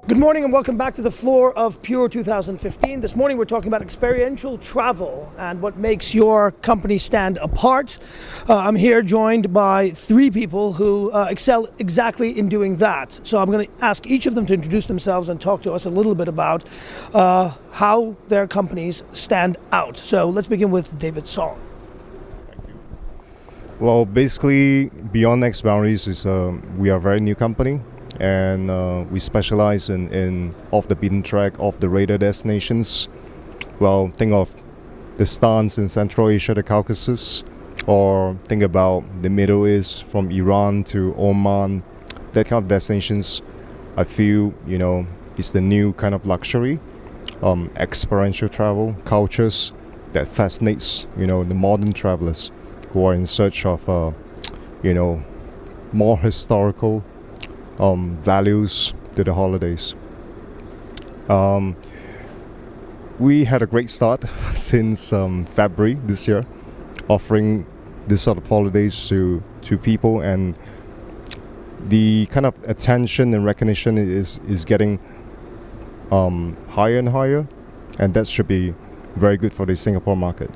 Good morning and welcome back to the floor of Pure 2015. This morning we're talking about experiential travel and what makes your company stand apart. I'm here joined by three people who excel exactly in doing that. So I'm going to ask each of them to introduce themselves and talk to us a little bit about how their companies stand out. So let's begin with David Song. Well, basically, Beyond X Boundaries is we are a very new company. And we specialize in off the beaten track, off the radar destinations. Well, think of the stance in Central Asia, the Caucasus, or think about the Middle East, from Iran to Oman. That kind of destinations, I feel, is the new kind of luxury, experiential travel, cultures that fascinates, the modern travelers who are in search of, more historical values to the holidays. We had a great start since February this year, offering this sort of holidays to people, and the kind of attention and recognition is getting higher and higher, and that should be very good for the Singapore market.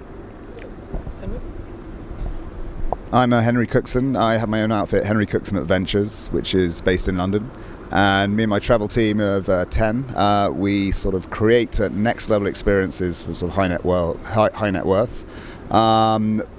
I'm Henry Cookson. I have my own outfit, Cookson Adventures, which is based in London. And me and my travel team of 10, we sort of create next level experiences for sort of high net worths.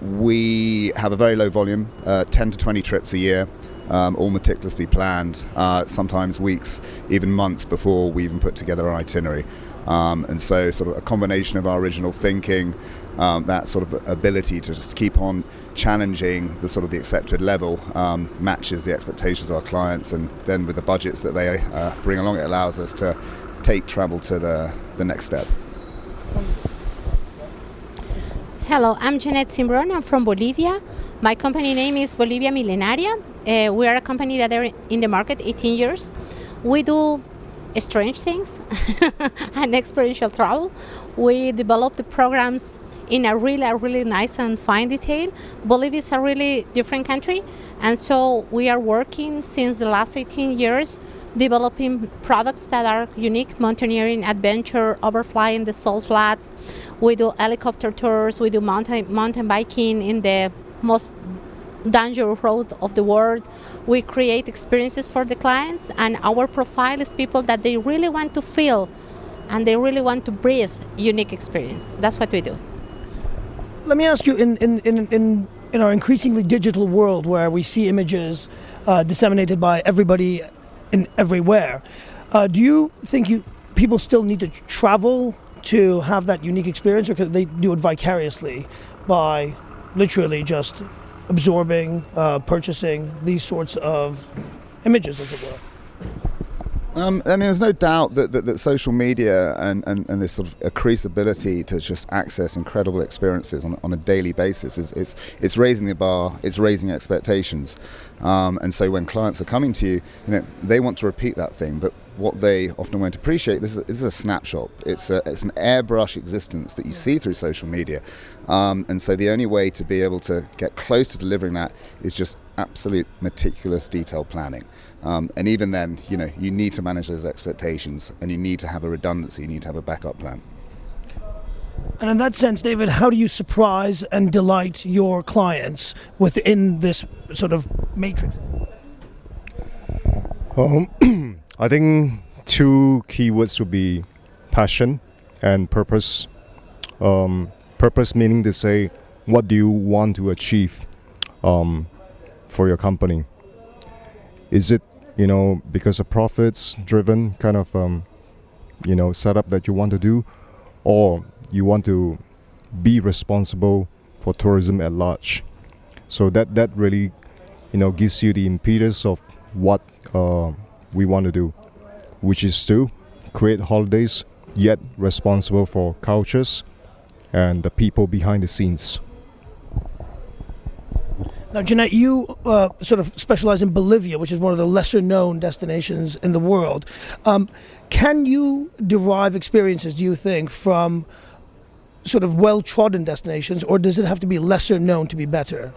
We have a very low volume, 10 to 20 trips a year, all meticulously planned, sometimes weeks, even months before we even put together our itinerary. And so sort of a combination of our original thinking, that sort of ability to just keep on challenging the sort of the accepted level, matches the expectations of our clients, and then with the budgets that they bring along, it allows us to take travel to the next step. Hello, I'm Jannette Simbron. I'm from Bolivia. My company name is Bolivia Millenaria. We are a company that are in the market 18 years. We do strange things and experiential travel. We develop the programs in a really nice and fine detail. Bolivia is a really different country, and so we are working since the last 18 years developing products that are unique: mountaineering, adventure, overflying the salt flats. We do helicopter tours. We do mountain biking in the most dangerous road of the world. We create experiences for the clients, and our profile is people that they really want to feel and they really want to breathe unique experience. That's what we do. Let me ask you, in our increasingly digital world where we see images disseminated by everybody and everywhere, do you think people still need to travel to have that unique experience, or can they do it vicariously by literally just absorbing, purchasing these sorts of images, as it were? There's no doubt that social media and this sort of increased ability to just access incredible experiences on a daily basis it's raising the bar, it's raising expectations, and so when clients are coming to you, they want to repeat that thing, but what they often won't appreciate, this is a snapshot. It's an airbrush existence that you see through social media, and so the only way to be able to get close to delivering that is just absolute meticulous detailed planning. And even then, you need to manage those expectations, and you need to have a redundancy, you need to have a backup plan. And in that sense, David, how do you surprise and delight your clients within this sort of matrix? I think two keywords would be passion and purpose. Purpose meaning to say, what do you want to achieve for your company? Is it, because of profits driven kind of, setup that you want to do, or you want to be responsible for tourism at large? So that really, gives you the impetus of what we want to do, which is to create holidays, yet responsible for cultures and the people behind the scenes. Now, Jannette, you sort of specialize in Bolivia, which is one of the lesser-known destinations in the world. Can you derive experiences, do you think, from sort of well-trodden destinations, or does it have to be lesser-known to be better?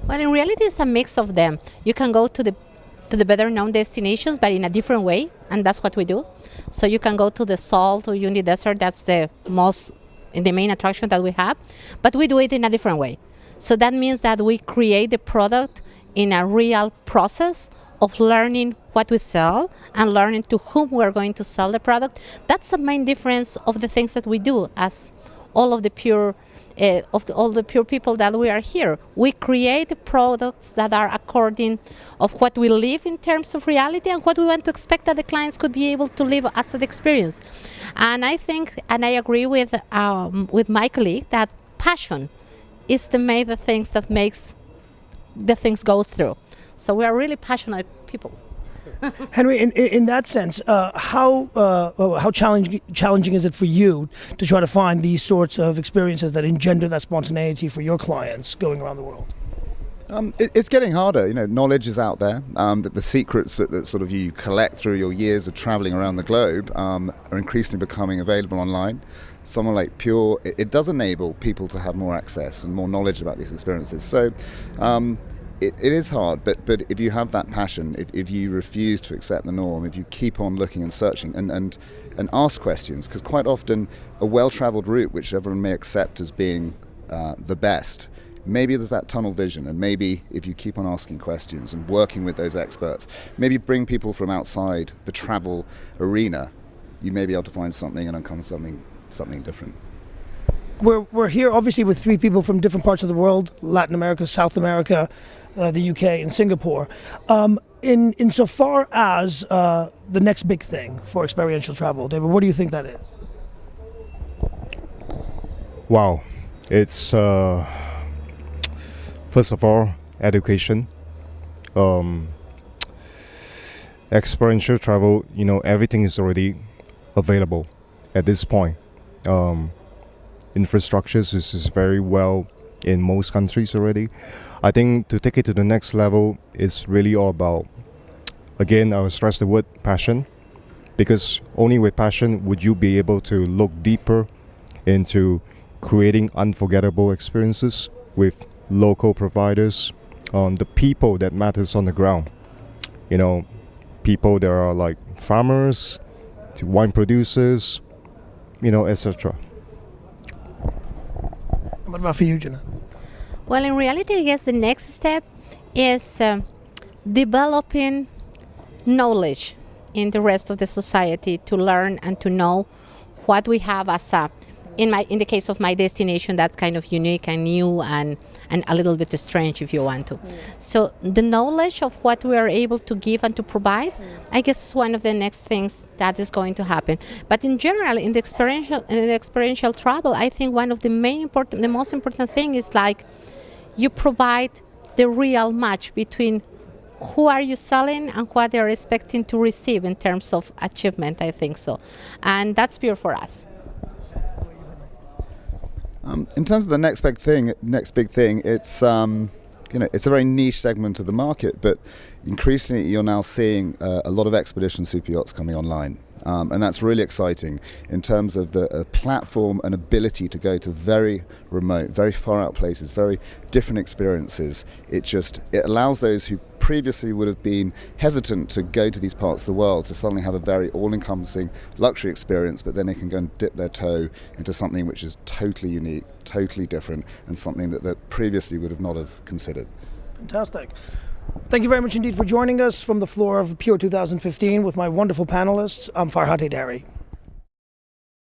Well, in reality, it's a mix of them. You can go to the to the better known destinations, but in a different way, and that's what we do. So you can go to the Salt or Uyuni Desert, that's the main attraction that we have, but we do it in a different way. So that means that we create the product in a real process of learning what we sell and learning to whom we're going to sell the product. That's the main difference of the things that we do as all of the pure all the pure people that we are here. We create products that are according of what we live in terms of reality and what we want to expect that the clients could be able to live as an experience. And I think, and I agree with my colleague, that passion is the main things that makes the things go through. So we are really passionate people. Henry, in that sense, how challenging is it for you to try to find these sorts of experiences that engender that spontaneity for your clients going around the world? It's getting harder. Knowledge is out there. That the secrets that sort of you collect through your years of traveling around the globe are increasingly becoming available online. Someone like Pure, it does enable people to have more access and more knowledge about these experiences. So it is hard, but if you have that passion, if you refuse to accept the norm, if you keep on looking and searching and ask questions, because quite often a well-traveled route, which everyone may accept as being the best, maybe there's that tunnel vision, and maybe if you keep on asking questions and working with those experts, maybe bring people from outside the travel arena, you may be able to find something and uncover something different. We're here obviously with three people from different parts of the world: Latin America, South America, the UK, and Singapore. Insofar as the next big thing for experiential travel, David, what do you think that is? Wow, it's first of all education. Experiential travel, everything is already available at this point. Infrastructures is very well in most countries already. I think to take it to the next level is really all about, again, I will stress the word passion, because only with passion would you be able to look deeper into creating unforgettable experiences with local providers, the people that matters on the ground. People that are like farmers, to wine producers, etc. What about for you, Jannette? Well, in reality, I guess the next step is developing knowledge in the rest of the society to learn and to know what we have as in the case of my destination, that's kind of unique and new and a little bit strange, if you want to. So the knowledge of what we are able to give and to provide, I guess, is one of the next things that is going to happen. But in general, in the experiential travel, I think one of the most important thing is like you provide the real match between who are you selling and what they're expecting to receive in terms of achievement, I think so. And that's Pure for us. In terms of the next big thing, it's it's a very niche segment of the market, but increasingly you're now seeing a lot of expedition super yachts coming online. And that's really exciting in terms of the platform and ability to go to very remote, very far out places, very different experiences. It allows those who previously would have been hesitant to go to these parts of the world to suddenly have a very all-encompassing luxury experience, but then they can go and dip their toe into something which is totally unique, totally different, and something that previously would have not have considered. Fantastic. Thank you very much indeed for joining us from the floor of Pure 2015 with my wonderful panelists. I'm Farhad Heydari.